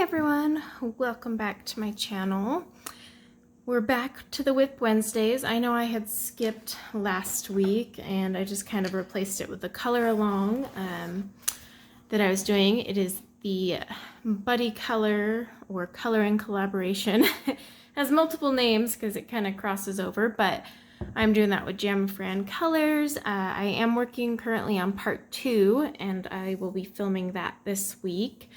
everyone, welcome back to my channel. We're back to the WIP Wednesdays. I know I had skipped last week and I just kind of replaced it with the color along that I was doing. It is the Buddy Color or Color in Collaboration. It has multiple names because it kind of crosses over, but I'm doing that with Jamafran Colors. I am working currently on part 2 and I will be filming that this week.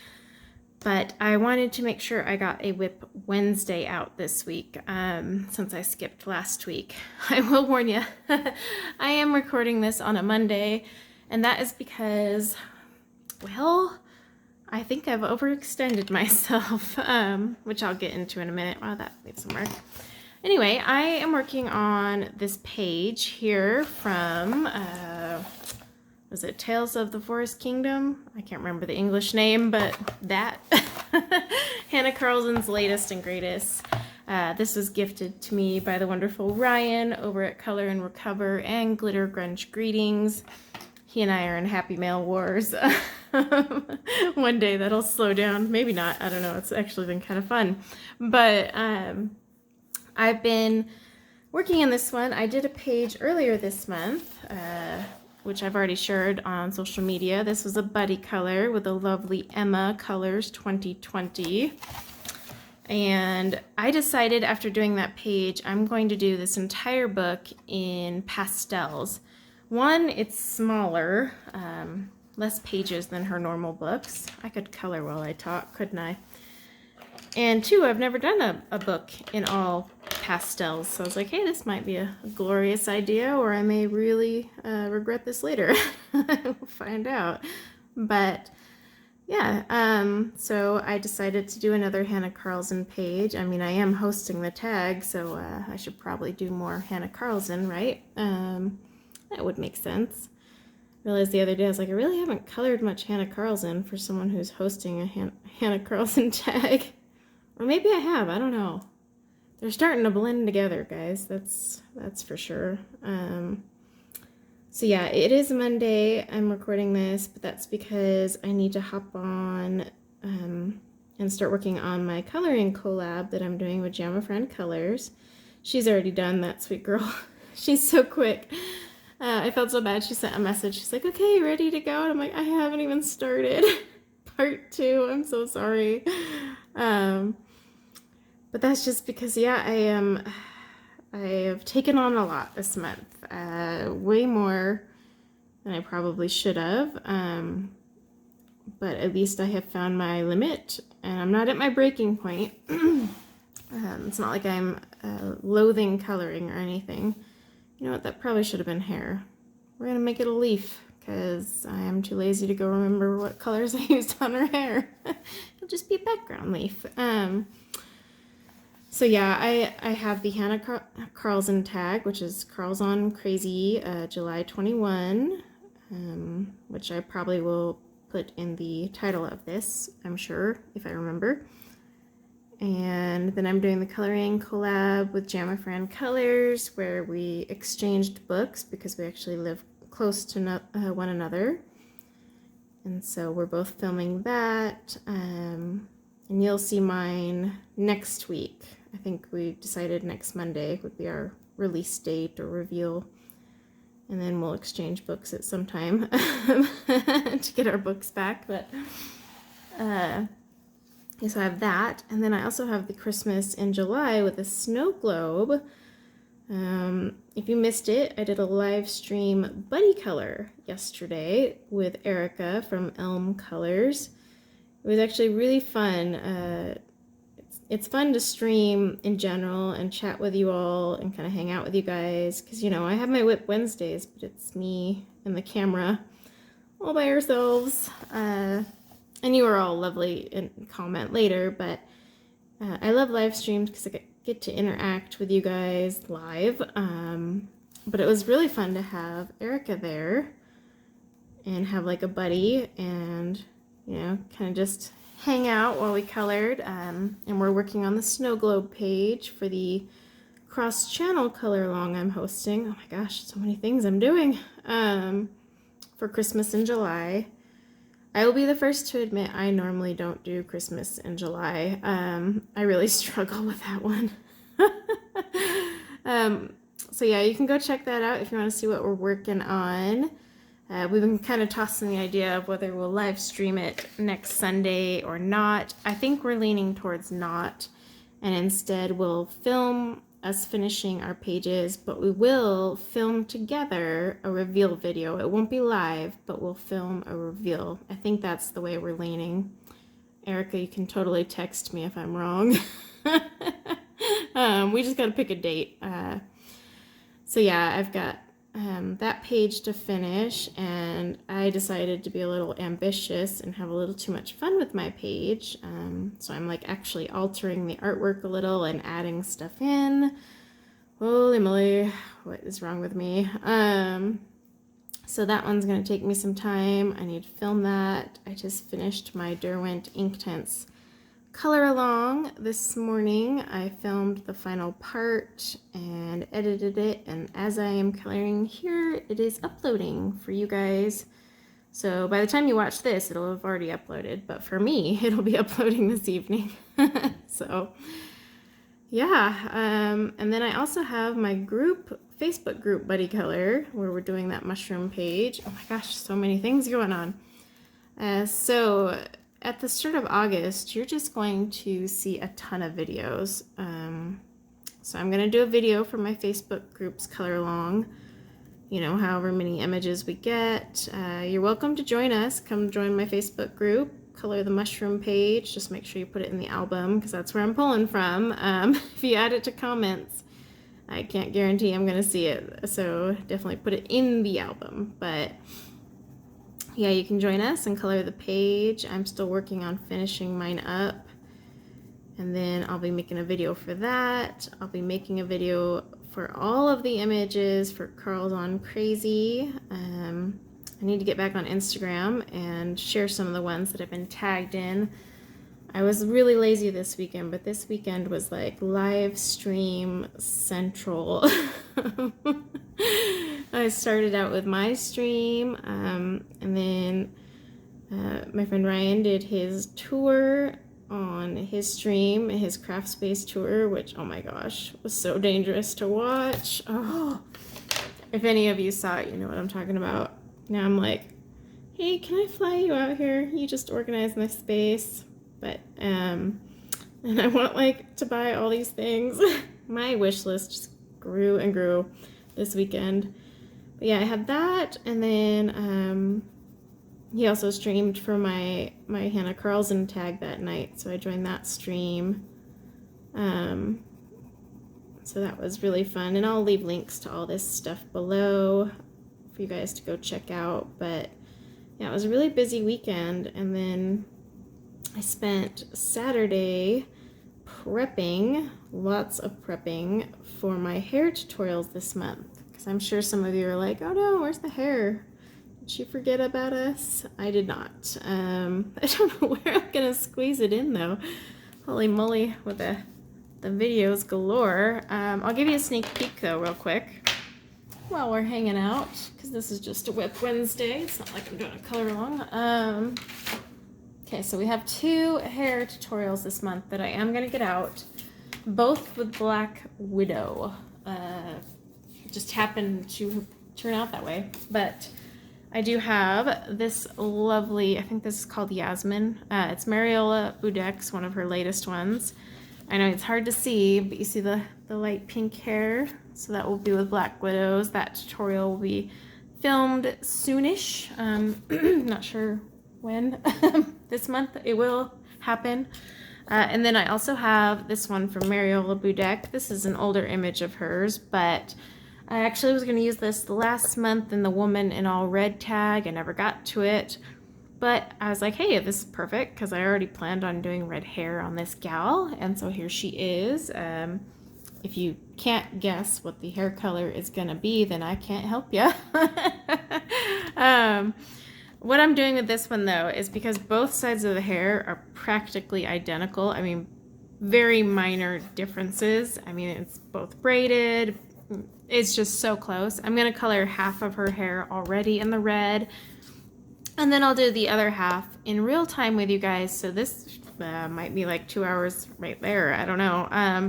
But I wanted to make sure I got a WIP Wednesday out this week, since I skipped last week. I will warn you, I am recording this on a Monday, and that is because, well, I think I've overextended myself, which I'll get into in a minute. Wow, that needs some work. Anyway, I am working on this page here from, was it Tales of the Forest Kingdom? I can't remember the English name, but that. Hanna Karlzon's latest and greatest. This was gifted to me by the wonderful Ryan over at Color and Recover and Glitter Grunge Greetings. He and I are in happy mail wars. One day that'll slow down. Maybe not. I don't know. It's actually been kind of fun. But I've been working on this one. I did a page earlier this month, which I've already shared on social media. This was a buddy color with the lovely Emma Colors 2020. And I decided after doing that page, I'm going to do this entire book in pastels. One, it's smaller, less pages than her normal books. I could color while I talk, couldn't I? And two, I've never done a book in all pastels, so I was like, hey, this might be a glorious idea, or I may really regret this later. We'll find out. But yeah, so I decided to do another Hanna Karlzon page. I mean, I am hosting the tag, so I should probably do more Hanna Karlzon, right? That would make sense. I realized the other day, I was like, I really haven't colored much Hanna Karlzon for someone who's hosting a Hanna Karlzon tag. Or maybe I have, I don't know. They're starting to blend together, guys. That's for sure. So yeah, it is Monday. I'm recording this, but that's because I need to hop on and start working on my coloring collab that I'm doing with Jamafran Colors. She's already done that, sweet girl. She's so quick. I felt so bad. She sent a message. She's like, okay, ready to go? And I'm like, I haven't even started. Part 2. I'm so sorry. But that's just because, yeah, I have taken on a lot this month, way more than I probably should have, but at least I have found my limit, and I'm not at my breaking point. It's not like I'm loathing coloring or anything. You know what, that probably should have been hair. We're going to make it a leaf, because I am too lazy to go remember what colors I used on her hair. It'll just be a background leaf. So yeah, I have the Hanna Karlzon tag, which is Karlzon Crazy July 21, which I probably will put in the title of this, I'm sure, if I remember. And then I'm doing the coloring collab with Jamafran Colors, where we exchanged books because we actually live close to one another. And so we're both filming that, and you'll see mine next week. I think we decided next Monday would be our release date or reveal, and then we'll exchange books at some time to get our books back. But yes, I have that, and then I also have the Christmas in July with a snow globe. If you missed it, I did a live stream buddy color yesterday with Erica from Elm Colors. It was actually really fun. It's fun to stream in general and chat with you all and kind of hang out with you guys, because, you know, I have my WIP Wednesdays, but it's me and the camera all by ourselves. And you are all lovely and comment later, but I love live streams because I get to interact with you guys live. But it was really fun to have Erica there and have like a buddy and, you know, kind of just hang out while we colored, and we're working on the snow globe page for the cross-channel color along I'm hosting. Oh my gosh, so many things I'm doing for Christmas in July. I will be the first to admit I normally don't do Christmas in July. I really struggle with that one. So yeah, you can go check that out if you want to see what we're working on. We've been kind of tossing the idea of whether we'll live stream it next Sunday or not. I think we're leaning towards not, and instead we'll film us finishing our pages, but we will film together a reveal video. It won't be live, but we'll film a reveal. I think that's the way we're leaning. Erica, you can totally text me if I'm wrong. We just got to pick a date. So yeah, I've got that page to finish, and I decided to be a little ambitious and have a little too much fun with my page. So I'm like actually altering the artwork a little and adding stuff in. Holy moly, what is wrong with me? So that one's gonna take me some time. I need to film that. I just finished my Derwent Inktense color along this morning. I filmed the final part and edited it, and as I am coloring here, it is uploading for you guys. So by the time you watch this, it'll have already uploaded, but for me, it'll be uploading this evening. So yeah, and then I also have my Facebook group Buddy Color, where we're doing that mushroom page. Oh my gosh, so many things going on. So at the start of August, you're just going to see a ton of videos. So I'm going to do a video for my Facebook group's color along, you know, however many images we get. You're welcome to join us. Come join my Facebook group, color the mushroom page. Just make sure you put it in the album, because that's where I'm pulling from. If you add it to comments, I can't guarantee I'm going to see it. So definitely put it in the album. But yeah, you can join us and color the page. I'm still working on finishing mine up, and then I'll be making a video for that. I'll be making a video for all of the images for Karlzon Crazy. I need to get back on Instagram and share some of the ones that have been tagged in. I was really lazy this weekend, but this weekend was like live stream central. I started out with my stream, and then my friend Ryan did his tour on his stream, his craft space tour, which, oh my gosh, was so dangerous to watch. Oh, if any of you saw it, you know what I'm talking about. Now I'm like, hey, can I fly you out here? You just organize my space. But, and I want like to buy all these things. My wish list just grew and grew this weekend. But yeah, I had that, and then he also streamed for my Hanna Karlzon tag that night, so I joined that stream. So that was really fun, and I'll leave links to all this stuff below for you guys to go check out. But yeah, it was a really busy weekend, and then I spent Saturday prepping, lots of prepping for my hair tutorials this month. Because I'm sure some of you are like, oh no, where's the hair? Did she forget about us? I did not. I don't know where I'm gonna squeeze it in though. Holy moly, with the videos galore. I'll give you a sneak peek though real quick while we're hanging out, because this is just a WIP Wednesday. It's not like I'm doing a color along. Okay, so we have 2 hair tutorials this month that I am going to get out, both with Black Widow. It just happened to turn out that way. But I do have this lovely, I think this is called Yasmin. It's Mariola Budek's, one of her latest ones. I know it's hard to see, but you see the light pink hair? So that will be with Black Widows. That tutorial will be filmed soonish. Not sure when. This month it will happen. And then I also have this one from Mariola Budek. This is an older image of hers, but I actually was going to use this last month in the Woman in All Red tag. I never got to it, but I was like, hey, this is perfect, because I already planned on doing red hair on this gal, and so here she is. If you can't guess what the hair color is going to be, then I can't help you. What I'm doing with this one, though, is because both sides of the hair are practically identical. I mean, very minor differences. I mean, it's both braided. It's just so close. I'm going to color half of her hair already in the red. And then I'll do the other half in real time with you guys. So this might be like 2 hours right there. I don't know.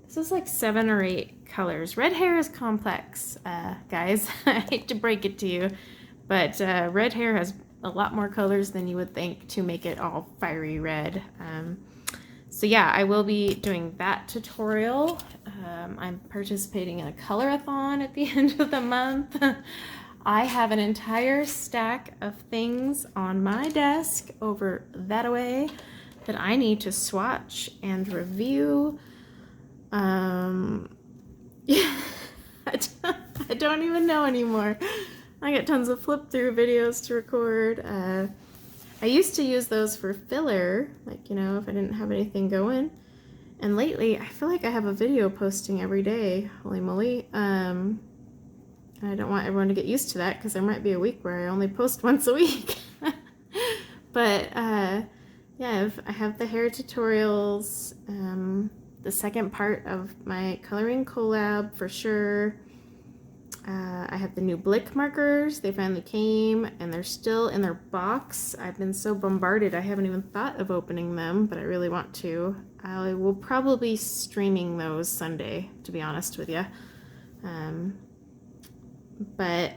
This is like 7 or 8 colors. Red hair is complex, guys. I hate to break it to you, but red hair has a lot more colors than you would think to make it all fiery red. So yeah, I will be doing that tutorial. I'm participating in a color-a-thon at the end of the month. I have an entire stack of things on my desk over that away that I need to swatch and review. Yeah, I don't even know anymore. I get tons of flip through videos to record. I used to use those for filler, like, you know, if I didn't have anything going. And lately, I feel like I have a video posting every day. Holy moly. I don't want everyone to get used to that because there might be a week where I only post once a week. But yeah, I have the hair tutorials, the second part of my coloring collab for sure. I have the new Blick markers. They finally came and they're still in their box. I've been so bombarded I haven't even thought of opening them, but I really want to. I will probably be streaming those Sunday, to be honest with you. But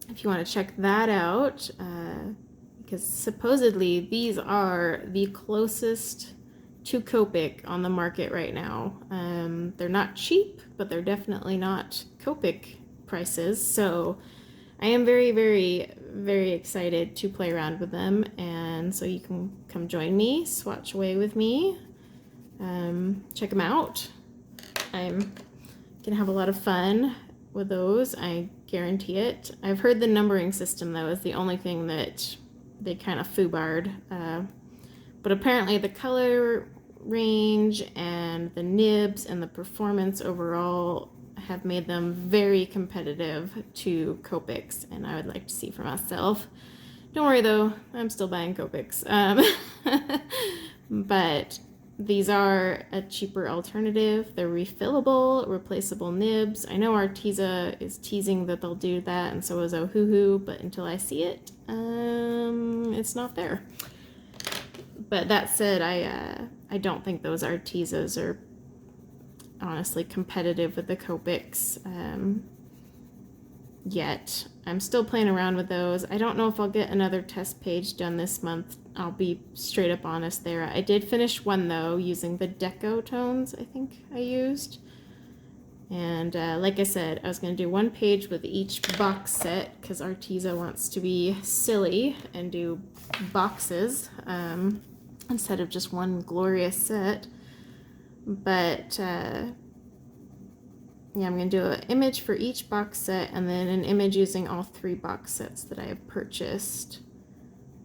if you want to check that out, because supposedly these are the closest to Copic on the market right now. They're not cheap, but they're definitely not Copic prices. So I am very, very, very excited to play around with them. And so you can come join me, swatch away with me, check them out. I'm gonna have a lot of fun with those, I guarantee it. I've heard the numbering system though is the only thing that they kind of foobarred, but apparently the color range and the nibs and the performance overall have made them very competitive to Copics, and I would like to see for myself. Don't worry though, I'm still buying Copics. But these are a cheaper alternative. They're refillable, replaceable nibs. I know Arteza is teasing that they'll do that, and so is Ohuhu, but until I see it, it's not there. But that said, I don't think those Artezas are honestly competitive with the Copics yet. I'm still playing around with those. I don't know if I'll get another test page done this month. I'll be straight up honest there. I did finish one though using the Deco tones I think I used. And like I said, I was going to do one page with each box set because Arteza wants to be silly and do boxes instead of just one glorious set. But yeah, I'm going to do an image for each box set and then an image using all 3 box sets that I have purchased.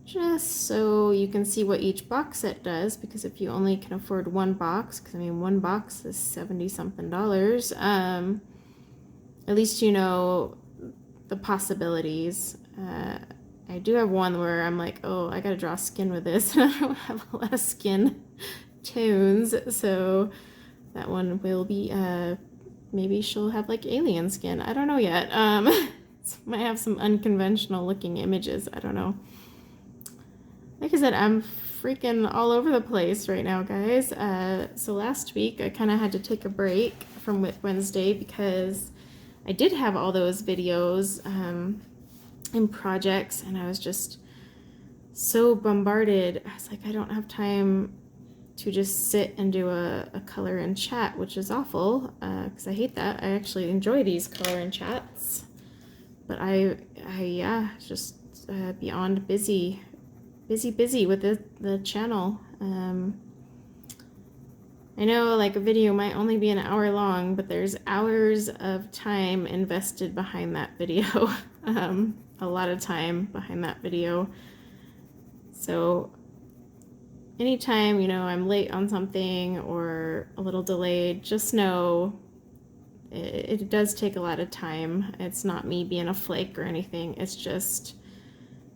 Just so you can see what each box set does, because if you only can afford one box, because I mean one box is $70-something, at least you know the possibilities. I do have one where I'm like, oh, I gotta draw skin with this. I don't have a lot of skin tones, so that one will be, maybe she'll have like alien skin. I don't know yet. Might have some unconventional looking images. I don't know. Like I said, I'm freaking all over the place right now, guys. So last week I kind of had to take a break from WIP Wednesday because I did have all those videos and projects, and I was just so bombarded. I was like, I don't have time to just sit and do a color and chat, which is awful because I hate that. I actually enjoy these color and chats, but yeah, just beyond busy with the channel. I know like a video might only be an hour long, but there's hours of time invested behind that video. A lot of time behind that video. So anytime, you know, I'm late on something or a little delayed, just know it does take a lot of time. It's not me being a flake or anything. It's just,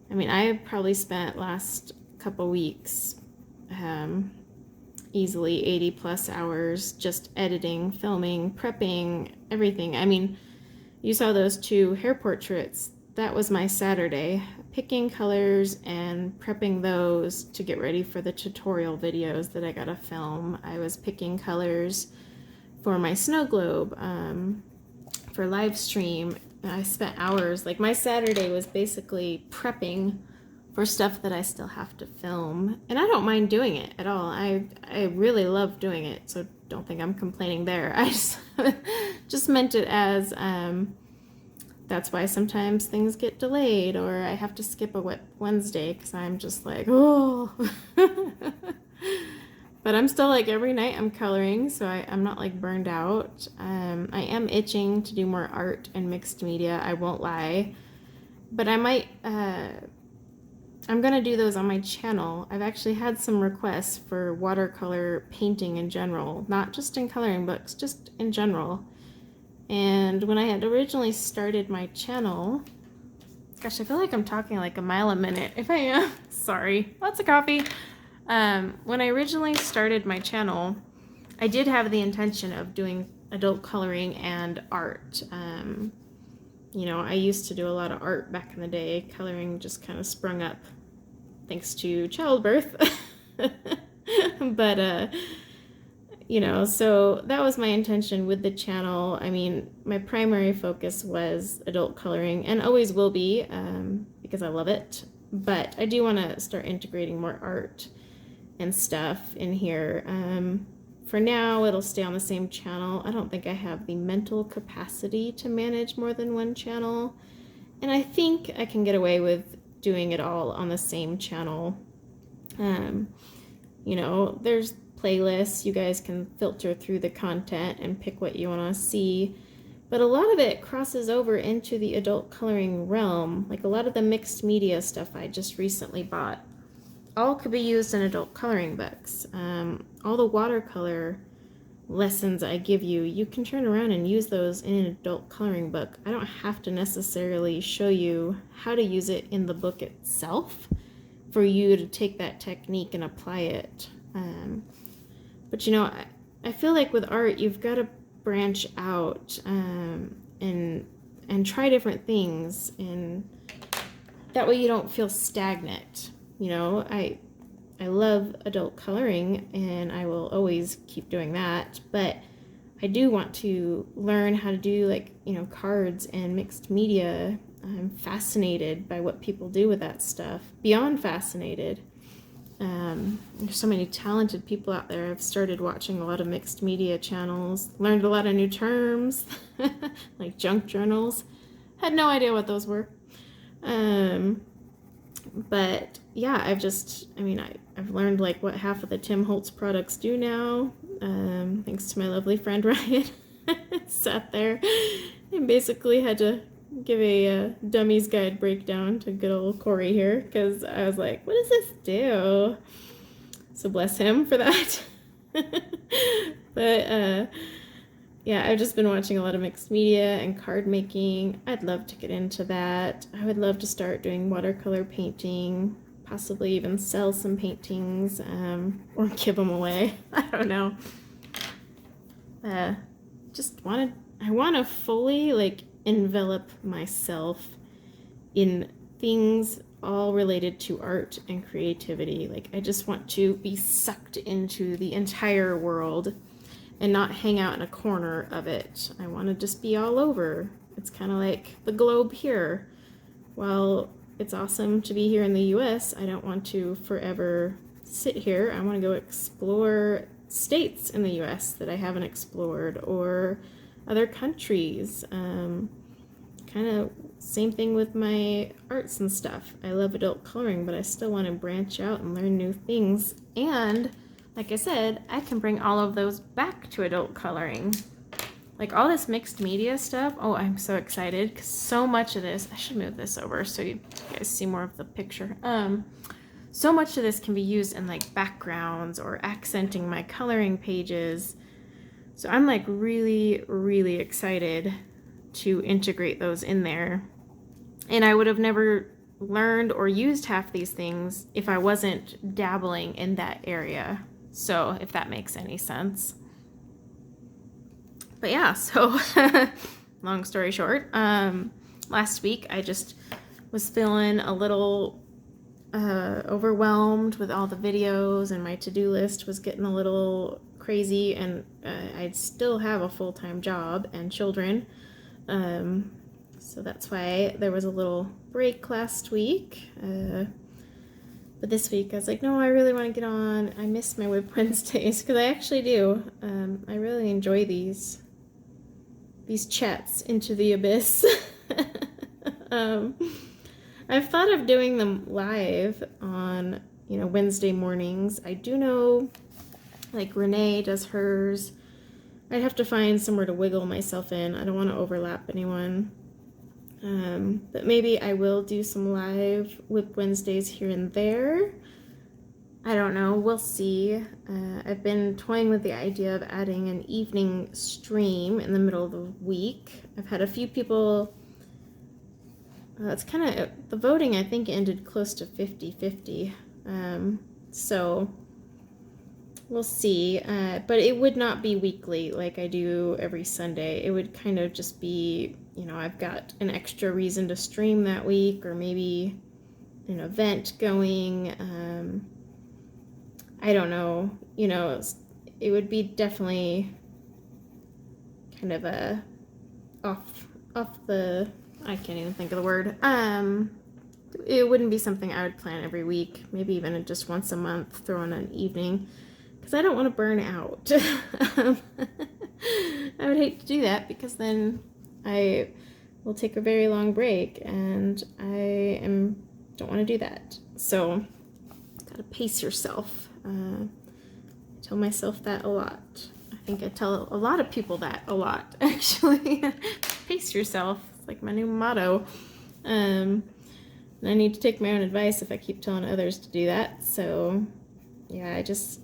I mean, I probably spent last couple weeks easily 80+ hours just editing, filming, prepping, everything. I mean, you saw those 2 hair portraits. That was my Saturday. picking colors and prepping those to get ready for the tutorial videos that I gotta film. I was picking colors for my snow globe for live stream. I spent hours, like my Saturday was basically prepping for stuff that I still have to film, and I don't mind doing it at all. I really love doing it, so don't think I'm complaining there. I just meant it as that's why sometimes things get delayed or I have to skip a WIP Wednesday because I'm just like, oh. But I'm still like every night I'm coloring, so I'm not like burned out. I am itching to do more art and mixed media, I won't lie. But I might, I'm gonna do those on my channel. I've actually had some requests for watercolor painting in general, not just in coloring books, just in general. And when I had originally started my channel, gosh, I feel like I'm talking like a mile a minute. If I am, sorry, lots of coffee. When I originally started my channel, I did have the intention of doing adult coloring and art. You know, I used to do a lot of art back in the day. Coloring just kind of sprung up thanks to childbirth. But, you know, so that was my intention with the channel. I mean, my primary focus was adult coloring and always will be because I love it. But I do want to start integrating more art and stuff in here. For now, it'll stay on the same channel. I don't think I have the mental capacity to manage more than one channel. And I think I can get away with doing it all on the same channel. You know, there's playlists. You guys can filter through the content and pick what you want to see. But a lot of it crosses over into the adult coloring realm. Like a lot of the mixed media stuff I just recently bought. All could be used in adult coloring books. All the watercolor lessons I give you, you can turn around and use those in an adult coloring book. I don't have to necessarily show you how to use it in the book itself for you to take that technique and apply it. But you know, I feel like with art, you've got to branch out and try different things, and that way you don't feel stagnant. You know, I love adult coloring and I will always keep doing that, but I do want to learn how to do, like, you know, cards and mixed media. I'm fascinated by what people do with that stuff. Beyond fascinated. There's so many talented people out there. I've started watching a lot of mixed media channels, learned a lot of new terms, like junk journals. Had no idea what those were. But yeah, I've learned like what half of the Tim Holtz products do now, thanks to my lovely friend Ryan. Sat there and basically had to give a dummy's guide breakdown to good old Corey here, because I was like, what does this do? So bless him for that. But yeah, I've just been watching a lot of mixed media and card making. I'd love to get into that. I would love to start doing watercolor painting, possibly even sell some paintings, or give them away. I don't know. I want to fully like envelop myself in things all related to art and creativity. Like, I just want to be sucked into the entire world and not hang out in a corner of it. I want to just be all over. It's kind of like the globe here. While it's awesome to be here in the US, I don't want to forever sit here. I want to go explore states in the US that I haven't explored, or other countries. Kind of same thing with my arts and stuff. I love adult coloring, but I still want to branch out and learn new things. And like I said, I can bring all of those back to adult coloring. Like all this mixed media stuff. Oh, I'm so excited because so much of this, I should move this over so you guys see more of the picture. So much of this can be used in like backgrounds or accenting my coloring pages. So I'm like really, really excited to integrate those in there. And I would have never learned or used half these things if I wasn't dabbling in that area. So if that makes any sense. But yeah, so long story short, last week I just was feeling a little overwhelmed with all the videos, and my to-do list was getting a little crazy, and I still have a full-time job and children. So that's why there was a little break last week. But this week I was like, no, I really want to get on. I miss my WIP Wednesdays, because I actually do. I really enjoy these chats into the abyss. I've thought of doing them live on, Wednesday mornings. I do know, like, Renee does hers. I'd have to find somewhere to wiggle myself in. I don't want to overlap anyone. But maybe I will do some live WIP Wednesdays here and there. I don't know. We'll see. I've been toying with the idea of adding an evening stream in the middle of the week. I've had a few people... it's kind of... The voting, I think, ended close to 50-50. So... we'll see, but it would not be weekly like I do every Sunday. It would kind of just be, I've got an extra reason to stream that week, or maybe an event going. I don't know, it would be definitely kind of a off the, I can't even think of the word. It wouldn't be something I would plan every week, maybe even just once a month, throw in an evening. Because I don't want to burn out. I would hate to do that, because then I will take a very long break, and I don't want to do that. So, gotta pace yourself. I tell myself that a lot. I think I tell a lot of people that a lot, actually. Pace yourself. It's like my new motto. And I need to take my own advice if I keep telling others to do that. So, yeah, I just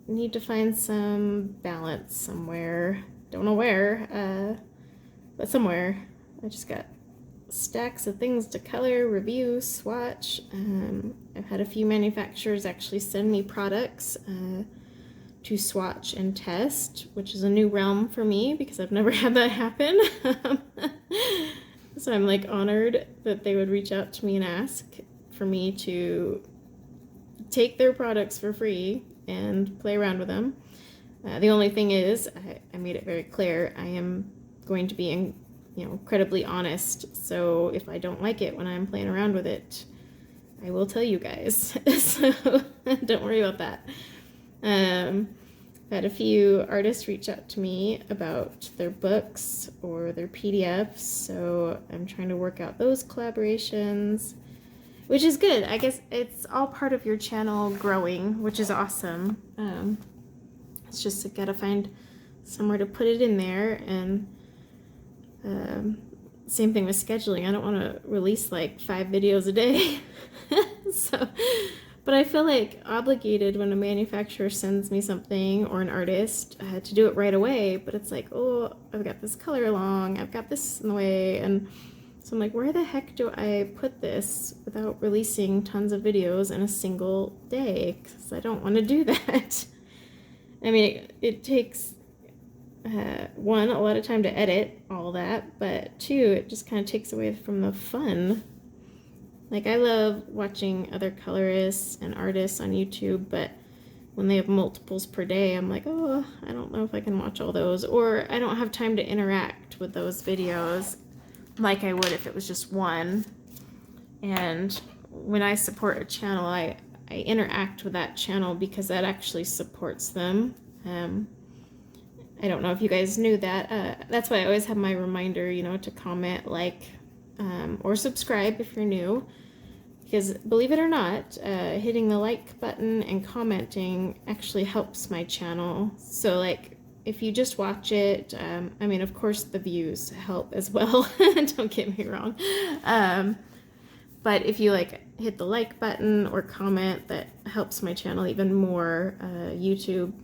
need to find some balance somewhere. Don't know where, but somewhere. I just got stacks of things to color, review, swatch. I've had a few manufacturers actually send me products to swatch and test, which is a new realm for me because I've never had that happen. So I'm like honored that they would reach out to me and ask for me to take their products for free and play around with them. The only thing is, I made it very clear, I am going to be incredibly honest. So if I don't like it when I'm playing around with it, I will tell you guys. So don't worry about that. I've had a few artists reach out to me about their books or their PDFs, so I'm trying to work out those collaborations, which is good. I guess it's all part of your channel growing, which is awesome. It's just I gotta find somewhere to put it in there, and same thing with scheduling. I don't want to release like 5 videos a day. But I feel like obligated when a manufacturer sends me something, or an artist, to do it right away. But it's like, oh, I've got this color along, I've got this in the way, and so I'm like, where the heck do I put this without releasing tons of videos in a single day? Because I don't want to do that. I mean, it takes, one, a lot of time to edit all that, but 2, it just kind of takes away from the fun. Like, I love watching other colorists and artists on YouTube, but when they have multiples per day, I'm like, oh, I don't know if I can watch all those, or I don't have time to interact with those videos like I would if it was just one. And when I support a channel, I interact with that channel because that actually supports them. I don't know if you guys knew that. That's why I always have my reminder, to comment, like, or subscribe if you're new. Because believe it or not, hitting the like button and commenting actually helps my channel. So, like, if you just watch it, I mean, of course the views help as well. Don't get me wrong. But if you hit the like button or comment, that helps my channel even more. YouTube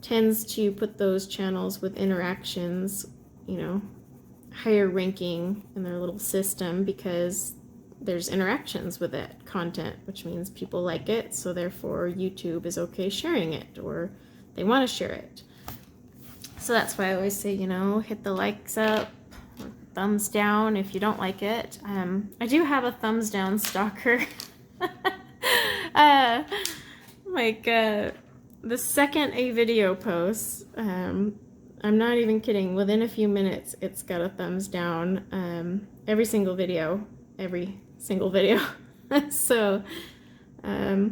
tends to put those channels with interactions, higher ranking in their little system because there's interactions with that content, which means people like it, so therefore YouTube is okay sharing it, or they want to share it. So that's why I always say, hit the likes up, thumbs down if you don't like it. I do have a thumbs down stalker. The second a video posts, I'm not even kidding, within a few minutes it's got a thumbs down. Every single video. So I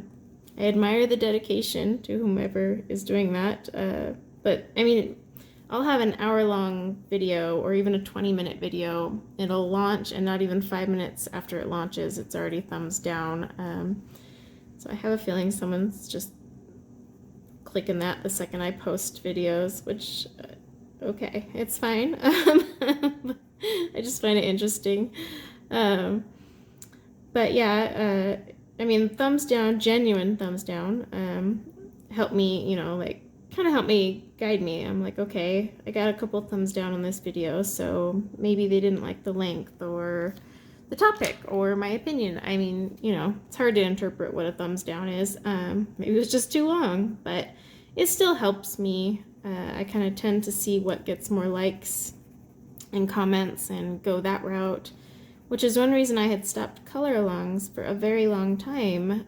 admire the dedication to whomever is doing that. But I mean, I'll have an hour-long video or even a 20-minute video. It'll launch, and not even 5 minutes after it launches, it's already thumbs down. So I have a feeling someone's just clicking that the second I post videos, which, okay, it's fine. I just find it interesting. But yeah, I mean, thumbs down, genuine thumbs down, help me, you know, like, kind of help me guide me. I'm like, okay, I got a couple thumbs down on this video, so maybe they didn't like the length or the topic or my opinion. I mean, you know, it's hard to interpret what a thumbs down is. Maybe it was just too long, but it still helps me. I kind of tend to see what gets more likes and comments and go that route, which is one reason I had stopped color alongs for a very long time,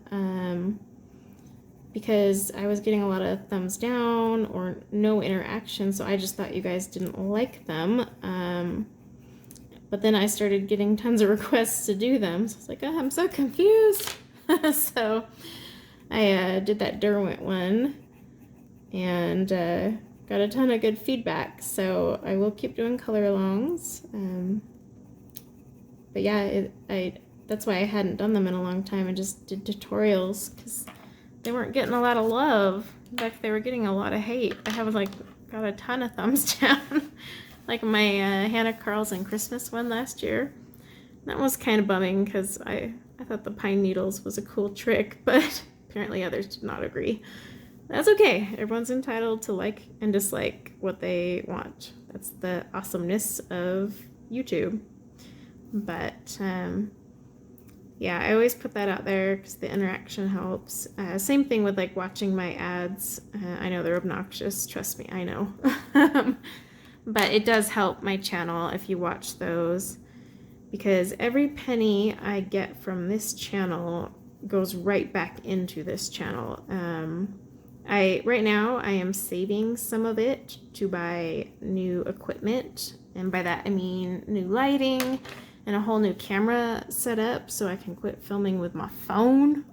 because I was getting a lot of thumbs down or no interaction, so I just thought you guys didn't like them. But then I started getting tons of requests to do them, so I was like, oh, I'm so confused. So I did that Derwent one and got a ton of good feedback, so I will keep doing color alongs. But yeah, that's why I hadn't done them in a long time. I just did tutorials because they weren't getting a lot of love. In fact, they were getting a lot of hate. I have like got a ton of thumbs down. Like my Hanna Karlzon Christmas one last year. That was kind of bumming because I thought the pine needles was a cool trick, but apparently others did not agree. That's okay. Everyone's entitled to like and dislike what they want. That's the awesomeness of YouTube. But yeah, I always put that out there because the interaction helps. Same thing with like watching my ads. I know they're obnoxious, trust me, I know. But it does help my channel if you watch those, because every penny I get from this channel goes right back into this channel. Right now I am saving some of it to buy new equipment, and by that I mean new lighting and a whole new camera setup so I can quit filming with my phone.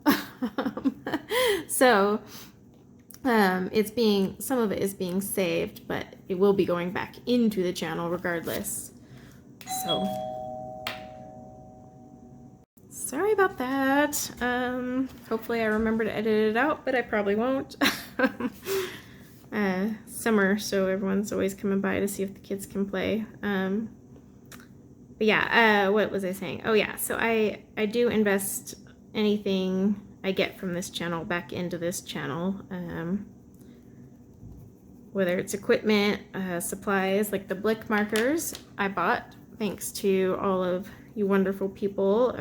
So some of it is being saved, but it will be going back into the channel regardless. So sorry about that. Hopefully I remember to edit it out, but I probably won't. Summer, so everyone's always coming by to see if the kids can play. But yeah, what was I saying? Oh yeah, so I do invest anything I get from this channel back into this channel. Whether it's equipment, supplies, like the blick markers I bought thanks to all of you wonderful people,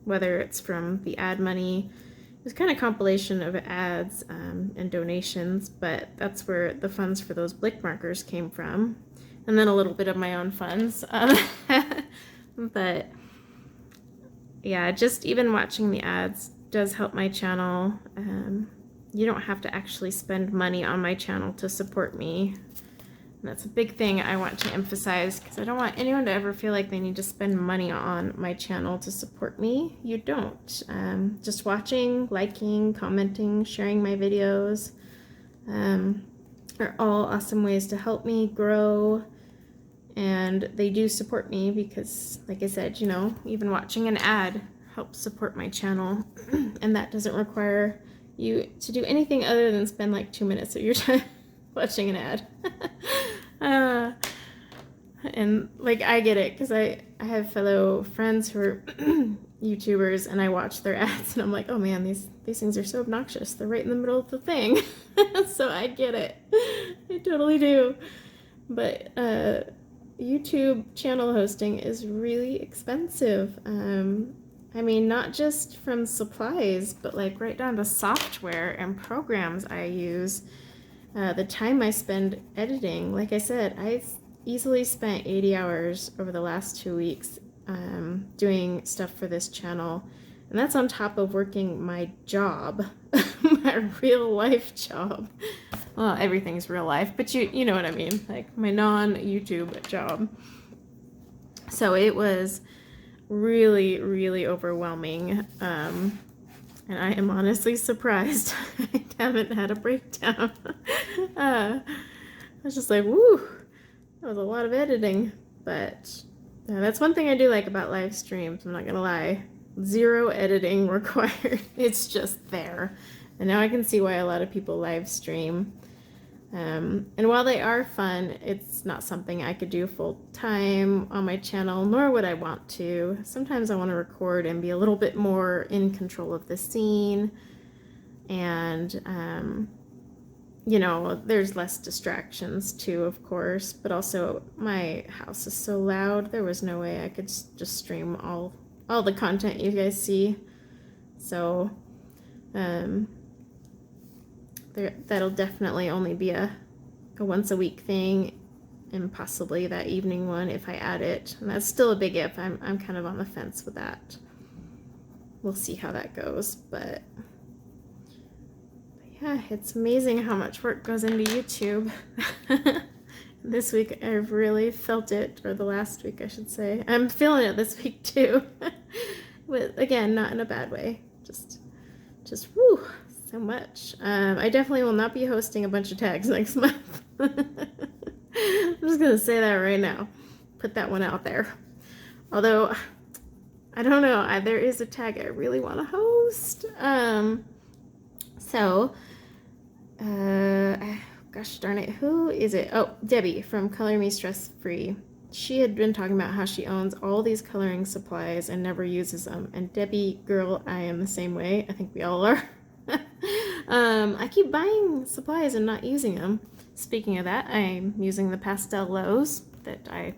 whether it's from the ad money. It was kind of a compilation of ads and donations, but that's where the funds for those blick markers came from. And then a little bit of my own funds. But yeah, just even watching the ads does help my channel. You don't have to actually spend money on my channel to support me. And that's a big thing I want to emphasize, because I don't want anyone to ever feel like they need to spend money on my channel to support me. You don't. Just watching, liking, commenting, sharing my videos are all awesome ways to help me grow. And they do support me because, like I said, you know, even watching an ad helps support my channel. And that doesn't require you to do anything other than spend like 2 minutes of your time watching an ad. And like, I get it, because I have fellow friends who are YouTubers, and I watch their ads and I'm like, oh man, these things are so obnoxious. They're right in the middle of the thing. So I get it. I totally do. But YouTube channel hosting is really expensive. I mean, not just from supplies, but like right down to software and programs I use. The time I spend editing, like I said, I easily spent 80 hours over the last 2 weeks doing stuff for this channel. And that's on top of working my job, my real life job. Well, everything's real life, but you know what I mean, like my non-YouTube job. So it was really, really overwhelming. And I am honestly surprised I haven't had a breakdown. I was just like, woo, that was a lot of editing. But that's one thing I do like about live streams, I'm not gonna lie. 0 editing required. It's just there. And now I can see why a lot of people live stream. And while they are fun, it's not something I could do full time on my channel, nor would I want to. Sometimes I want to record and be a little bit more in control of the scene. And, you know, there's less distractions too, of course, but also my house is so loud. There was no way I could just stream all the content you guys see. So, that'll definitely only be a once a week thing, and possibly that evening one if I add it. And that's still a big if. I'm kind of on the fence with that. We'll see how that goes, but yeah, it's amazing how much work goes into YouTube. This week I've really felt it, or the last week I should say. I'm feeling it this week too. But again, not in a bad way. Just whew, so much. I definitely will not be hosting a bunch of tags next month. I'm just gonna say that right now. Put that one out there. Although, I don't know, there is a tag I really want to host. Gosh darn it, who is it? Oh, Debbie from Color Me Stress Free. She had been talking about how she owns all these coloring supplies and never uses them. And Debbie, girl, I am the same way. I think we all are. I keep buying supplies and not using them. Speaking of that, I'm using the pastels that I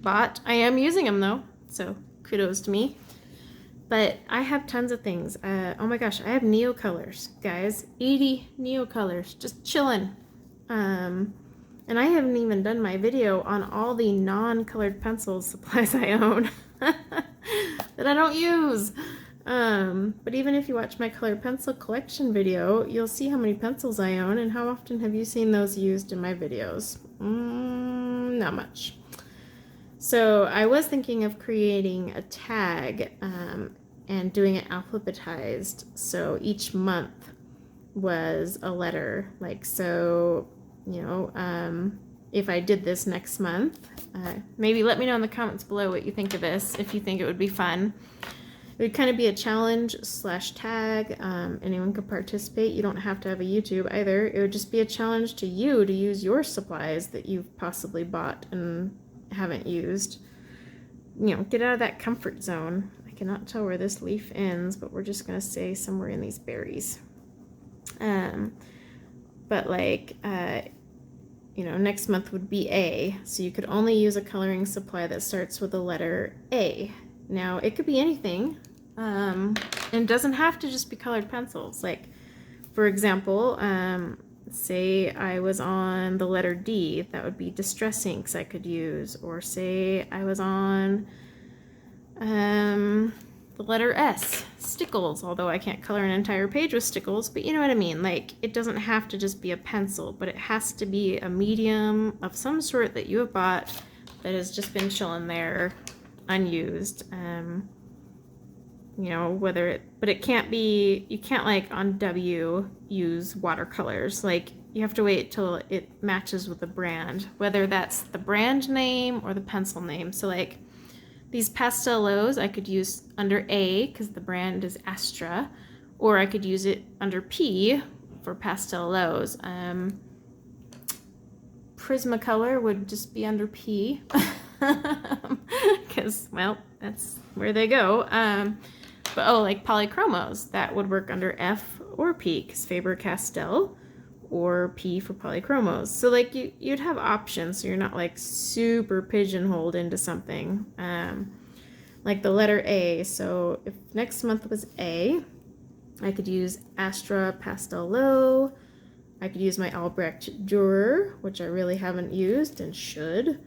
bought. I am using them though, so kudos to me. But I have tons of things. Oh my gosh, I have Neo colors, guys. 80 Neo colors, just chilling. And I haven't even done my video on all the non-colored pencil supplies I own that I don't use. But even if you watch my colored pencil collection video, you'll see how many pencils I own, and how often have you seen those used in my videos? Not much. So I was thinking of creating a tag and doing it alphabetized. So each month was a letter. Like, so, you know, if I did this next month, maybe let me know in the comments below what you think of this, if you think it would be fun. It would kind of be a challenge / tag. Anyone could participate. You don't have to have a YouTube either. It would just be a challenge to you to use your supplies that you've possibly bought and haven't used. You know, get out of that comfort zone. I cannot tell where this leaf ends, but we're just gonna say somewhere in these berries. But like, you know, next month would be A, so you could only use a coloring supply that starts with the letter A. Now, it could be anything, and it doesn't have to just be colored pencils. Like, for example, say I was on the letter D, that would be distress inks I could use. Or say I was on the letter S, stickles, although I can't color an entire page with stickles, but you know what I mean. Like, it doesn't have to just be a pencil, but it has to be a medium of some sort that you have bought that has just been chilling there unused. You know, but it can't be, you can't like on W use watercolors. Like, you have to wait till it matches with the brand, whether that's the brand name or the pencil name. So like these pastels I could use under A because the brand is Astra, or I could use it under P for pastels. Prismacolor would just be under P because, well, that's where they go. But oh, like polychromos, that would work under F or P because Faber-Castell, or P for polychromos. So like you'd have options, so you're not like super pigeonholed into something. Like the letter A. So if next month was A, I could use Astra Pastelo, I could use my Albrecht Dürer, which I really haven't used and should.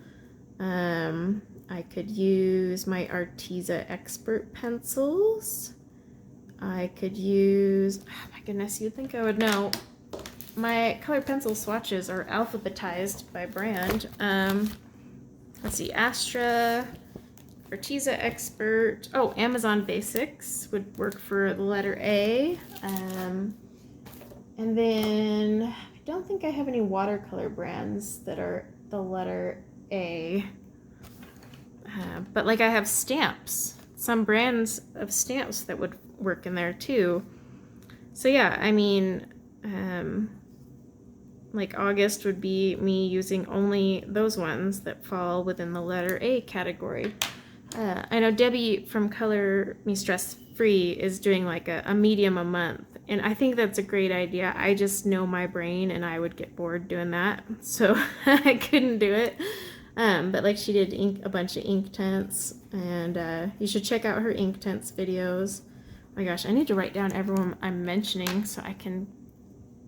I could use my Arteza Expert pencils. I could use, oh my goodness, you'd think I would know. My colored pencil swatches are alphabetized by brand. Let's see, Astra, Arteza Expert. Oh, Amazon Basics would work for the letter A. And then I don't think I have any watercolor brands that are the letter A. But like I have stamps, some brands of stamps that would work in there too. So yeah, I mean, like August would be me using only those ones that fall within the letter A category. I know Debbie from Color Me Stress Free is doing like a medium a month, and I think that's a great idea. I just know my brain and I would get bored doing that, so I couldn't do it. But like she did a bunch of ink tints, and you should check out her ink tints videos. Oh my gosh, I need to write down everyone I'm mentioning so I can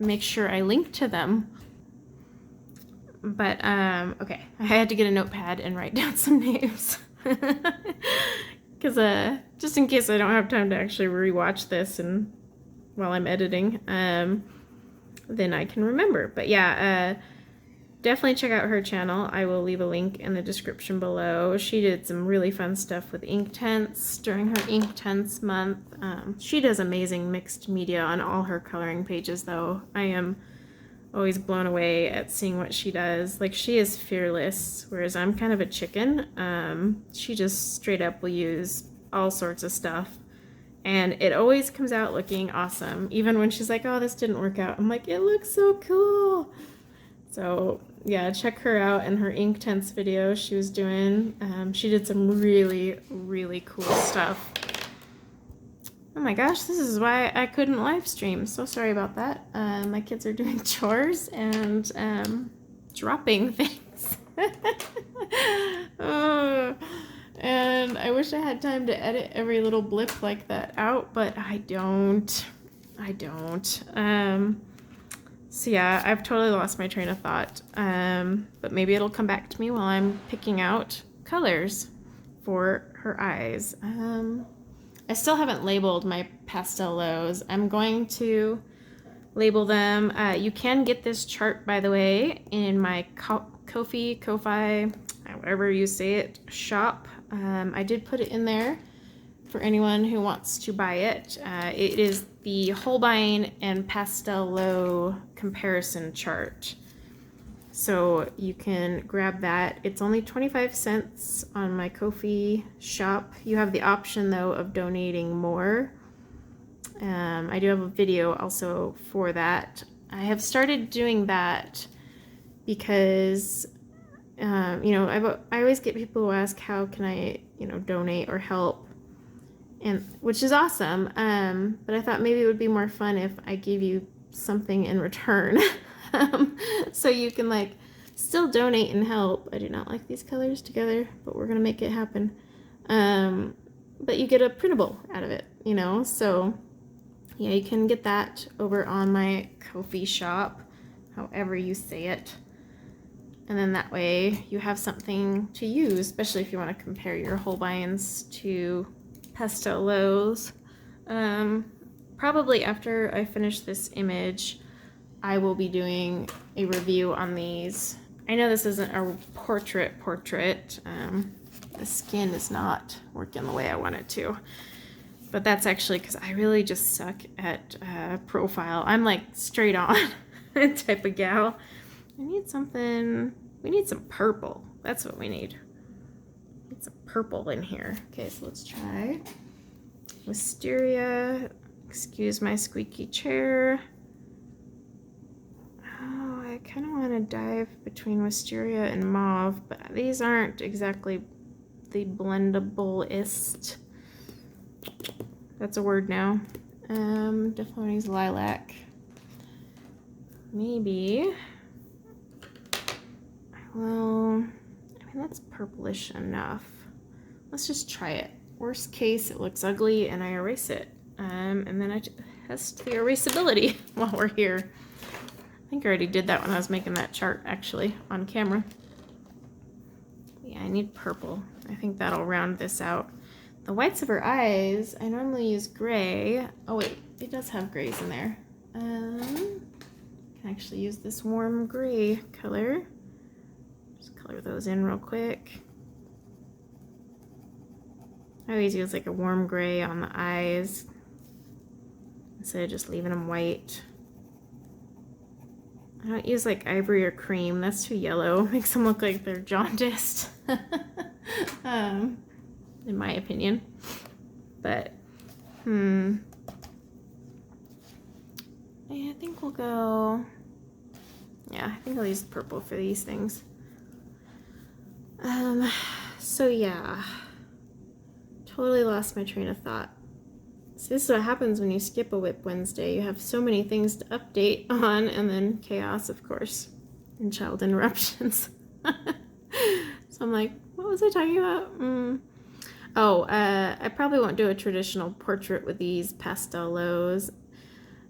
make sure I link to them. But okay, I had to get a notepad and write down some names. Because just in case I don't have time to actually rewatch this and while I'm editing, then I can remember. But yeah, definitely check out her channel. I will leave a link in the description below. She did some really fun stuff with ink tints during her ink tints month. She does amazing mixed media on all her coloring pages though. I am always blown away at seeing what she does. Like, she is fearless, whereas I'm kind of a chicken. She just straight up will use all sorts of stuff, and it always comes out looking awesome. Even when she's like, oh, this didn't work out, I'm like, it looks so cool. So yeah, check her out in her ink tints video she was doing. She did some really, really cool stuff. Oh my gosh, this is why I couldn't live stream. So sorry about that. My kids are doing chores and dropping things. And I wish I had time to edit every little blip like that out, but I don't. So yeah, I've totally lost my train of thought. But maybe it'll come back to me while I'm picking out colors for her eyes. I still haven't labeled my pastellos. I'm going to label them. You can get this chart, by the way, in my Ko-fi, whatever you say it, shop. I did put it in there for anyone who wants to buy it. It is the Holbein and Pastello comparison chart. So you can grab that. It's only 25 cents on my Ko-fi shop. You have the option though of donating more. I do have a video also for that. I have started doing that because you know, I always get people who ask how can I, you know, donate or help, and which is awesome. But I thought maybe it would be more fun if I gave you something in return. So you can like still donate and help. I do not like these colors together, but we're gonna make it happen. But you get a printable out of it, you know. So yeah, you can get that over on my Ko-fi shop, however you say it. And then that way you have something to use, especially if you want to compare your Holbeins to Pastellos. Probably after I finish this image, I will be doing a review on these. I know this isn't a portrait. The skin is not working the way I want it to. But that's actually because I really just suck at profile. I'm like straight on type of gal. I need something, we need some purple. That's what we need. Need some purple in here. Okay, so let's try Wisteria. Excuse my squeaky chair. Oh, I kind of want to dive between Wisteria and Mauve, but these aren't exactly the blendable-ist. That's a word now. Definitely needs lilac. Maybe. Well, I mean, that's purplish enough. Let's just try it. Worst case, it looks ugly and I erase it. And then I test the erasability while we're here. I think I already did that when I was making that chart, actually, on camera. Yeah, I need purple. I think that'll round this out. The whites of her eyes, I normally use gray. Oh wait, it does have grays in there. I can actually use this warm gray color. Just color those in real quick. I always use like a warm gray on the eyes instead of just leaving them white. I don't use like ivory or cream. That's too yellow. Makes them look like they're jaundiced. In my opinion. But, yeah, I think we'll go, yeah, I think I'll use purple for these things. So yeah, totally lost my train of thought. So this is what happens when you skip a WIP Wednesday. You have so many things to update on, and then chaos, of course, and child interruptions. So I'm like, what was I talking about? I probably won't do a traditional portrait with these pastelos.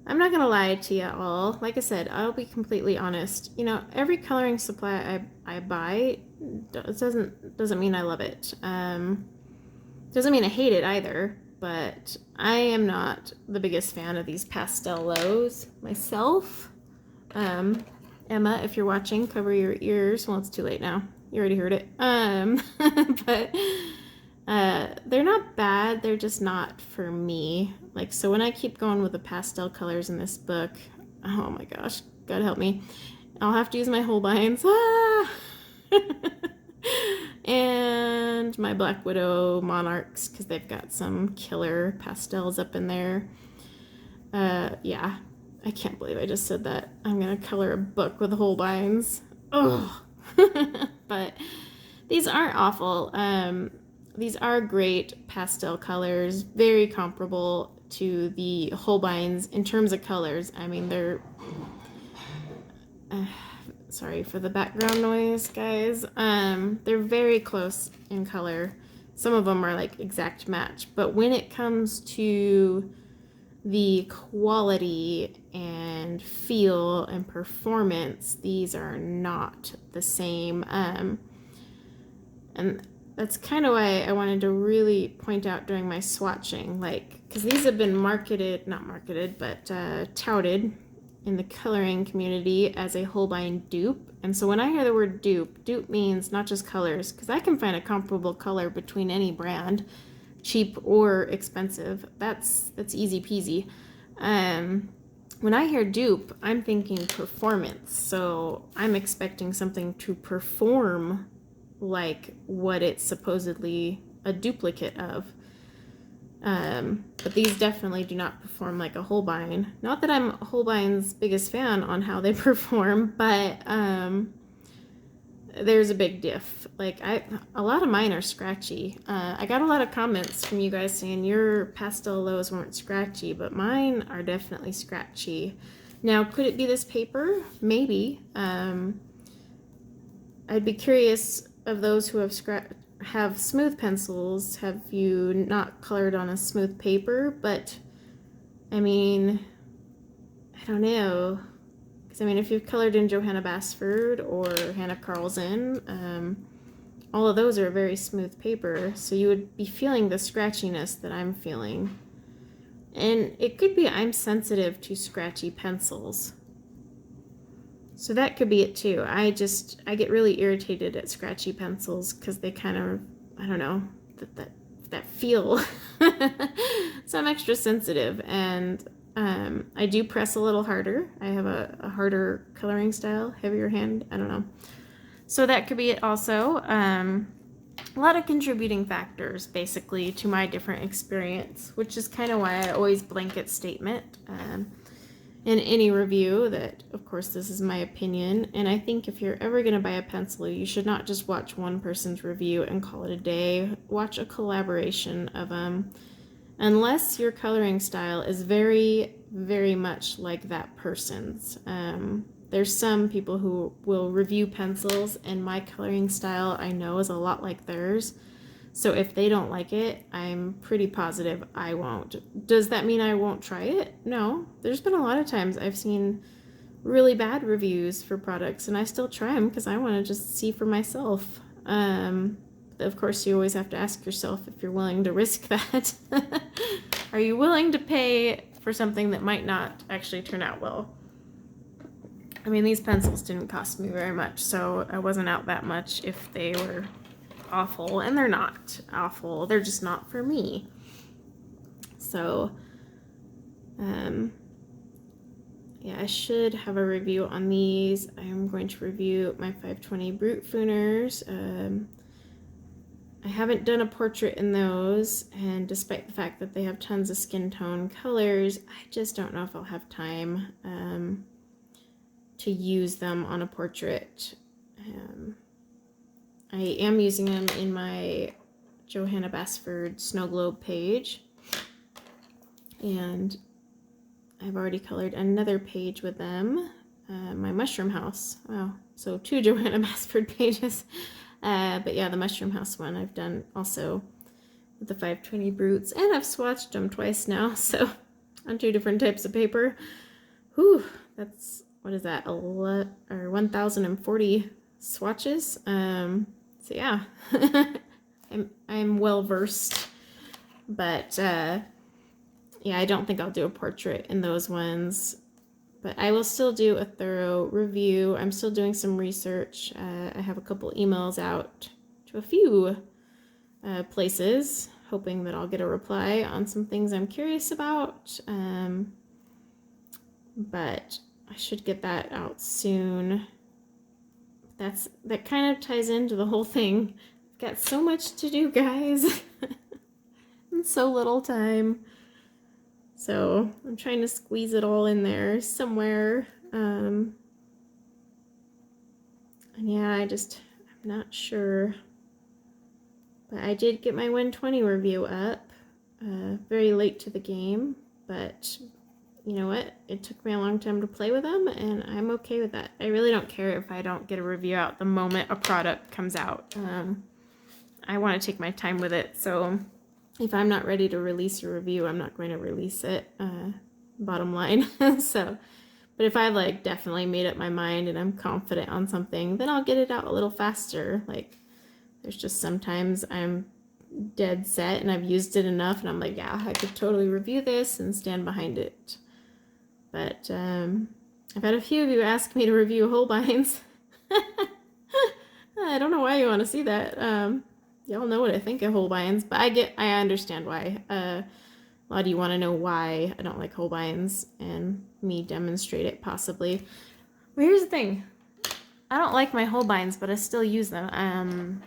I'm not gonna lie to you all. Like I said, I'll be completely honest. You know, every coloring supply I buy doesn't mean I love it. Doesn't mean I hate it either. But I am not the biggest fan of these pastelos myself. Emma, if you're watching, cover your ears. Well, it's too late now. You already heard it. But they're not bad. They're just not for me. Like, so when I keep going with the pastel colors in this book, oh my gosh, God help me. I'll have to use my Holbeins. Ah! And my Black Widow Monarchs, because they've got some killer pastels up in there. Yeah, I can't believe I just said that. I'm going to color a book with Holbeins. Oh, but these aren't awful. These are great pastel colors, very comparable to the Holbeins in terms of colors. I mean, they're... sorry for the background noise, guys. They're very close in color. Some of them are like exact match, but when it comes to the quality and feel and performance, these are not the same. And that's kind of why I wanted to really point out during my swatching, like, because these have been touted in the coloring community as a Holbein dupe. And so when I hear the word dupe means not just colors, because I can find a comparable color between any brand, cheap or expensive. That's easy peasy. When I hear dupe, I'm thinking performance. So I'm expecting something to perform like what it's supposedly a duplicate of. But these definitely do not perform like a Holbein. Not that I'm Holbein's biggest fan on how they perform, but there's a big diff. Like, a lot of mine are scratchy. I got a lot of comments from you guys saying your pastelos weren't scratchy, but mine are definitely scratchy. Now, could it be this paper? Maybe. I'd be curious of those who have smooth pencils, have you not colored on a smooth paper? But I mean, I don't know, because I mean, if you've colored in Johanna Basford or Hanna Karlzon, all of those are very smooth paper, so you would be feeling the scratchiness that I'm feeling. And it could be I'm sensitive to scratchy pencils, so that could be it too. I get really irritated at scratchy pencils because they kind of, I don't know, that feel. So I'm extra sensitive, and I do press a little harder. I have a harder coloring style, heavier hand, I don't know. So that could be it also. A lot of contributing factors basically to my different experience, which is kind of why I always blanket statement in any review that, of course, this is my opinion. And I think if you're ever going to buy a pencil, you should not just watch one person's review and call it a day. Watch a collaboration of them, unless your coloring style is very, very much like that person's. There's some people who will review pencils, and my coloring style I know is a lot like theirs. So if they don't like it, I'm pretty positive I won't. Does that mean I won't try it? No. There's been a lot of times I've seen really bad reviews for products, and I still try them because I want to just see for myself. Of course, you always have to ask yourself if you're willing to risk that. Are you willing to pay for something that might not actually turn out well? I mean, these pencils didn't cost me very much, so I wasn't out that much if they were awful, and they're not awful. They're just not for me. So, yeah, I should have a review on these. I'm going to review my 520 Brute Fooners. I haven't done a portrait in those, and despite the fact that they have tons of skin tone colors, I just don't know if I'll have time to use them on a portrait. I am using them in my Johanna Basford Snow Globe page, and I've already colored another page with them, my Mushroom House. Wow, so 2 Johanna Basford pages. But yeah, the Mushroom House one I've done also with the 520 Brutes, and I've swatched them twice now, so on 2 different types of paper. Whew, that's, what is that, 1,040 swatches? So yeah, I'm well versed, but yeah, I don't think I'll do a portrait in those ones, but I will still do a thorough review. I'm still doing some research. I have a couple emails out to a few places, hoping that I'll get a reply on some things I'm curious about, but I should get that out soon. That kind of ties into the whole thing. I've got so much to do, guys, and so little time. So I'm trying to squeeze it all in there somewhere. And yeah, I'm not sure. But I did get my 120 review up very late to the game, but you know what? It took me a long time to play with them, and I'm okay with that. I really don't care if I don't get a review out the moment a product comes out. I want to take my time with it, so if I'm not ready to release a review, I'm not going to release it, bottom line. So, but if I like definitely made up my mind and I'm confident on something, then I'll get it out a little faster. Like, there's just sometimes I'm dead set and I've used it enough and I'm like, yeah, I could totally review this and stand behind it. But I've had a few of you ask me to review Holbein's. I don't know why you want to see that. Y'all know what I think of Holbein's, but I understand why. A lot of you want to know why I don't like Holbein's and me demonstrate it possibly. Well, here's the thing. I don't like my Holbeins, but I still use them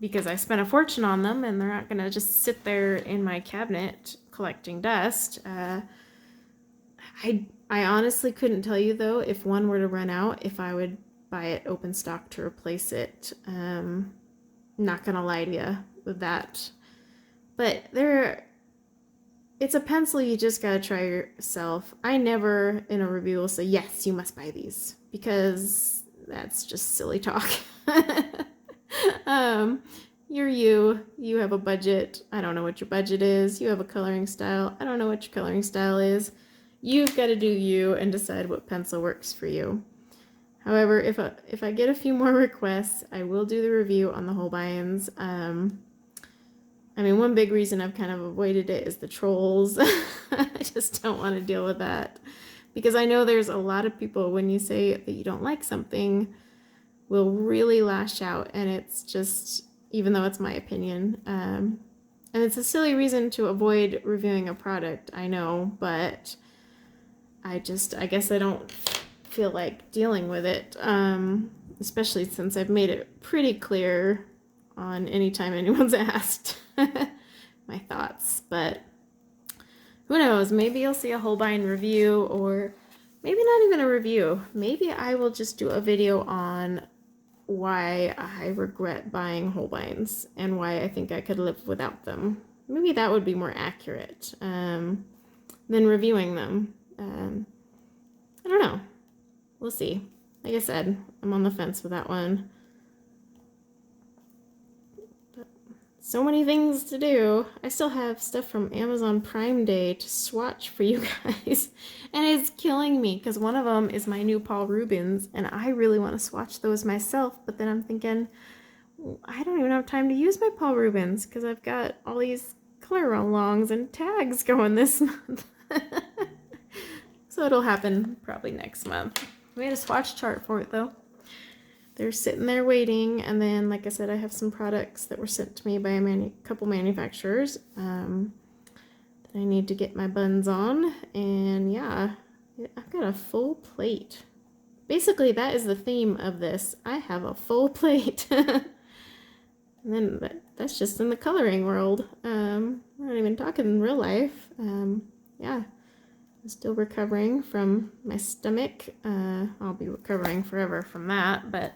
because I spent a fortune on them and they're not going to just sit there in my cabinet collecting dust. I honestly couldn't tell you, though, if one were to run out, if I would buy it open stock to replace it. Not gonna lie to you with that. But it's a pencil you just gotta try yourself. I never in a review will say, yes, you must buy these, because that's just silly talk. You're you have a budget. I don't know what your budget is. You have a coloring style. I don't know what your coloring style is. You've got to do you and decide what pencil works for you. However, if I get a few more requests, I will do the review on the Holbeins. I mean, one big reason I've kind of avoided it is the trolls. I just don't want to deal with that. Because I know there's a lot of people, when you say that you don't like something, will really lash out. And it's just, even though it's my opinion, and it's a silly reason to avoid reviewing a product, I know, but I guess I don't feel like dealing with it, especially since I've made it pretty clear on any time anyone's asked my thoughts. But who knows, maybe you'll see a Holbein review, or maybe not even a review. Maybe I will just do a video on why I regret buying Holbeins and why I think I could live without them. Maybe that would be more accurate than reviewing them. I don't know. We'll see. Like I said, I'm on the fence with that one. But let's so many things to do. I still have stuff from Amazon Prime Day to swatch for you guys. And it's killing me because one of them is my new Paul Rubens, and I really want to swatch those myself. But then I'm thinking, I don't even have time to use my Paul Rubens because I've got all these color alongs and tags going this month. So it'll happen probably next month. We had a swatch chart for it though. They're sitting there waiting, and then, like I said, I have some products that were sent to me by a couple manufacturers that I need to get my buns on, and yeah, I've got a full plate. Basically, that is the theme of this. I have a full plate. And then that's just in the coloring world. We're not even talking in real life. Yeah, I'm still recovering from my stomach. I'll be recovering forever from that, but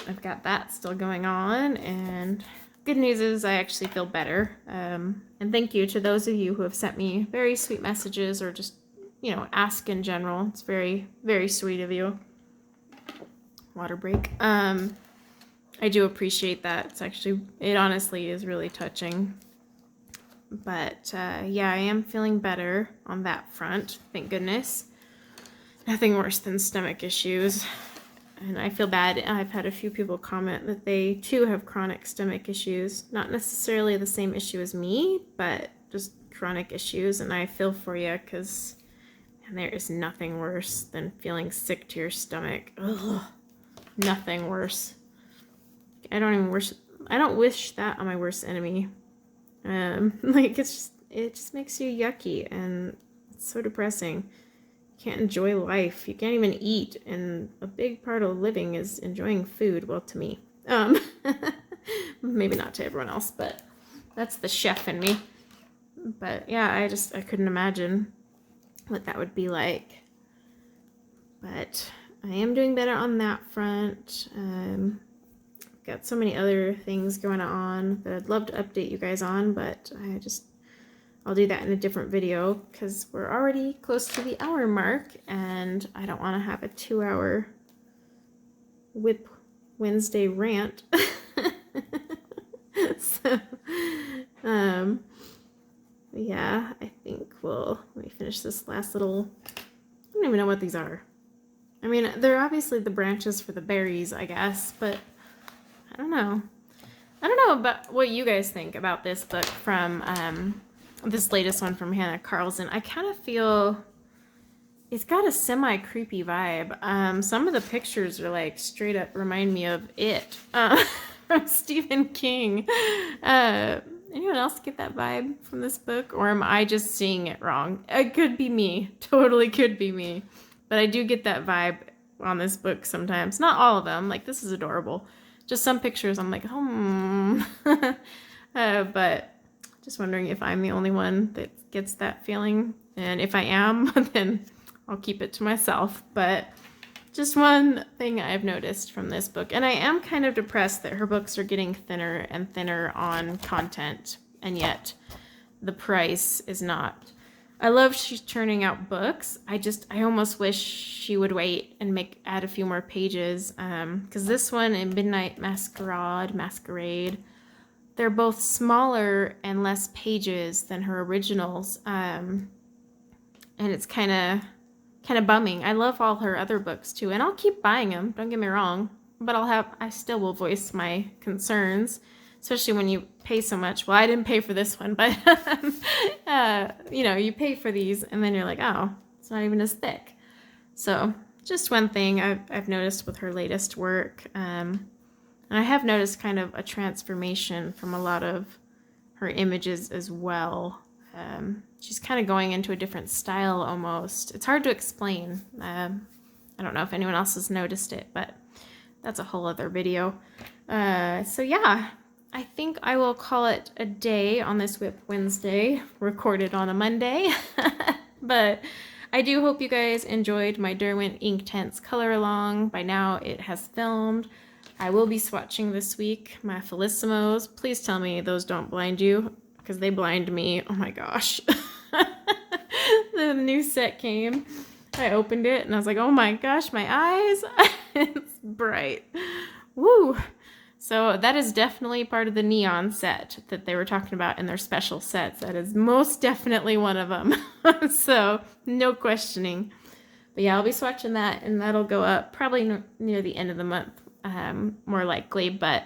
I've got that still going on, and good news is I actually feel better. And thank you to those of you who have sent me very sweet messages or just, you know, ask in general. It's very, very sweet of you. Water break. I do appreciate that. It honestly is really touching. But yeah, I am feeling better on that front. Thank goodness. Nothing worse than stomach issues. And I feel bad. I've had a few people comment that they too have chronic stomach issues. Not necessarily the same issue as me, but just chronic issues. And I feel for you because there is nothing worse than feeling sick to your stomach. Ugh, nothing worse. I don't wish that on my worst enemy. Like it just makes you yucky, and it's so depressing. Can't enjoy life. You can't even eat, and a big part of living is enjoying food. Well, to me, maybe not to everyone else, but that's the chef in me. But yeah, I couldn't imagine what that would be like. But I am doing better on that front. Got so many other things going on that I'd love to update you guys on, but I'll do that in a different video because we're already close to the hour mark, and I don't want to have a 2-hour WIP Wednesday rant. So, yeah, I think let me finish this last little, I don't even know what these are. I mean, they're obviously the branches for the berries, I guess, but I don't know. I don't know about what you guys think about this book from, this latest one from Hanna Karlzon. I kind of feel it's got a semi-creepy vibe. Some of the pictures are like straight up remind me of It from Stephen King. Anyone else get that vibe from this book? Or am I just seeing it wrong? It could be me. Totally could be me. But I do get that vibe on this book sometimes. Not all of them. Like, this is adorable. Just some pictures I'm like, but just wondering if I'm the only one that gets that feeling. And if I am, then I'll keep it to myself. But just one thing I've noticed from this book, and I am kind of depressed that her books are getting thinner and thinner on content, and yet the price is not. I love she's churning out books. I almost wish she would wait and add a few more pages. Because this one and Midnight Masquerade, they're both smaller and less pages than her originals. And it's kind of bumming. I love all her other books too, and I'll keep buying them, don't get me wrong, but I still will voice my concerns, especially when you pay so much. Well, I didn't pay for this one, but you know, you pay for these and then you're like, oh, it's not even as thick. So just one thing I've noticed with her latest work. And I have noticed kind of a transformation from a lot of her images as well. She's kind of going into a different style almost. It's hard to explain. I don't know if anyone else has noticed it, but that's a whole other video. So yeah, I think I will call it a day on this WIP Wednesday, recorded on a Monday. But I do hope you guys enjoyed my Derwent Inktense color along. By now it has filmed. I will be swatching this week my Felissimos. Please tell me those don't blind you, because they blind me. Oh my gosh. The new set came. I opened it and I was like, oh my gosh, my eyes. It's bright. Woo. So that is definitely part of the neon set that they were talking about in their special sets. That is most definitely one of them. So no questioning. But yeah, I'll be swatching that, and that'll go up probably near the end of the month, more likely. But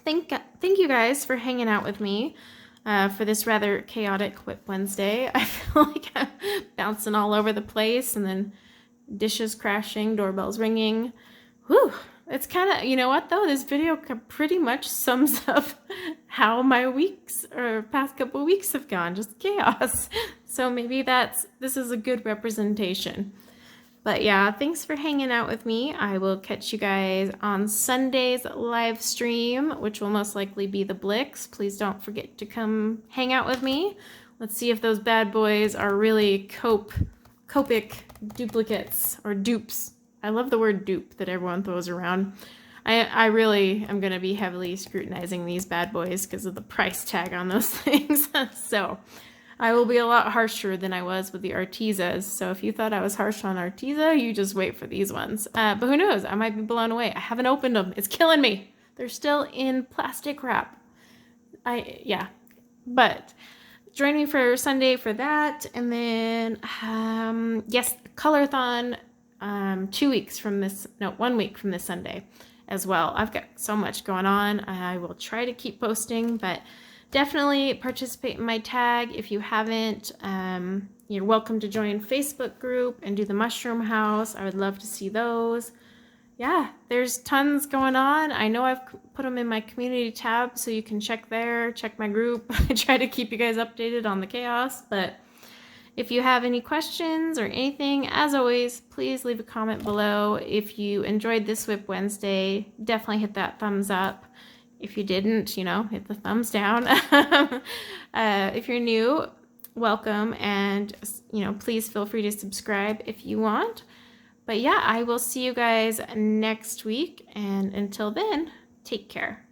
thank you guys for hanging out with me for this rather chaotic WIP Wednesday. I feel like I'm bouncing all over the place, and then dishes crashing, doorbells ringing. Whew. It's kind of, you know what though, this video pretty much sums up how my weeks or past couple weeks have gone, just chaos. So maybe this is a good representation. But yeah, thanks for hanging out with me. I will catch you guys on Sunday's live stream, which will most likely be the Blix. Please don't forget to come hang out with me. Let's see if those bad boys are really Copic duplicates or dupes. I love the word dupe that everyone throws around. I really am going to be heavily scrutinizing these bad boys because of the price tag on those things. So I will be a lot harsher than I was with the Artezas. So if you thought I was harsh on Arteza, you just wait for these ones. But who knows? I might be blown away. I haven't opened them. It's killing me. They're still in plastic wrap. Yeah. But join me for Sunday for that. And then, yes, Colorthon, 2 weeks from this, no, 1 week from this Sunday as well. I've got so much going on. I will try to keep posting, but definitely participate in my tag. If you haven't, you're welcome to join Facebook group and do the Mushroom House. I would love to see those. Yeah, there's tons going on. I know I've put them in my community tab, so you can check there, check my group. I try to keep you guys updated on the chaos, but if you have any questions or anything, as always, please leave a comment below. If you enjoyed this WIP Wednesday, definitely hit that thumbs up. If you didn't, hit the thumbs down. If you're new, welcome, and please feel free to subscribe if you want. But yeah, I will see you guys next week, and until then, take care.